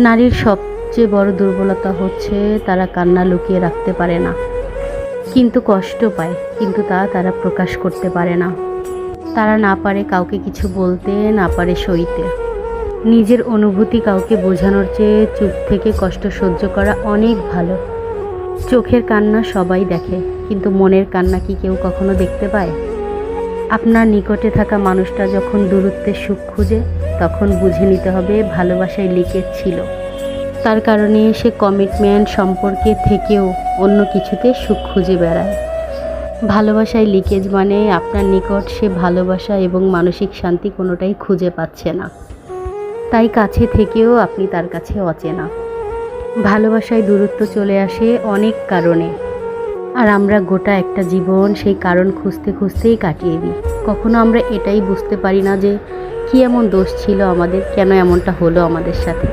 নারীর সবচেয়ে বড় দুর্বলতা হচ্ছে তারা কান্না লুকিয়ে রাখতে পারে না, কিন্তু কষ্ট পায়, কিন্তু তারা প্রকাশ করতে পারে না। তারা না পারে কাউকে কিছু বলতে, না পারে সইতে। নিজের অনুভূতি কাউকে বোঝানোর চেয়ে চুপ থেকে কষ্ট সহ্য করা অনেক ভালো। চোখের কান্না সবাই দেখে, কিন্তু মনের কান্না কি কেউ কখনো দেখতে পায়? আপনার নিকটে থাকা মানুষটা যখন দূরত্বের সুখ খুঁজে, তখন বুঝে নিতে হবে ভালোবাসায় লিকেজ ছিল। তার কারণে সে কমিটমেন্ট সম্পর্কে থেকেও অন্য কিছুতে সুখ খুঁজে বেড়ায়। ভালোবাসায় লিকেজ মানে আপনার নিকট সে ভালোবাসা এবং মানসিক শান্তি কোনোটাই খুঁজে পাচ্ছে না, তাই কাছে থেকেও আপনি তার কাছে অচেনা। ভালোবাসায় দূরত্ব চলে আসে অনেক কারণে, আর আমরা গোটা একটা জীবন সেই কারণ খুঁজতে খুঁজতেই কাটিয়ে দিই। কখনো আমরা এটাই বুঝতে পারি না যে কী এমন দোষ ছিল আমাদের, কেন এমনটা হলো আমাদের সাথে।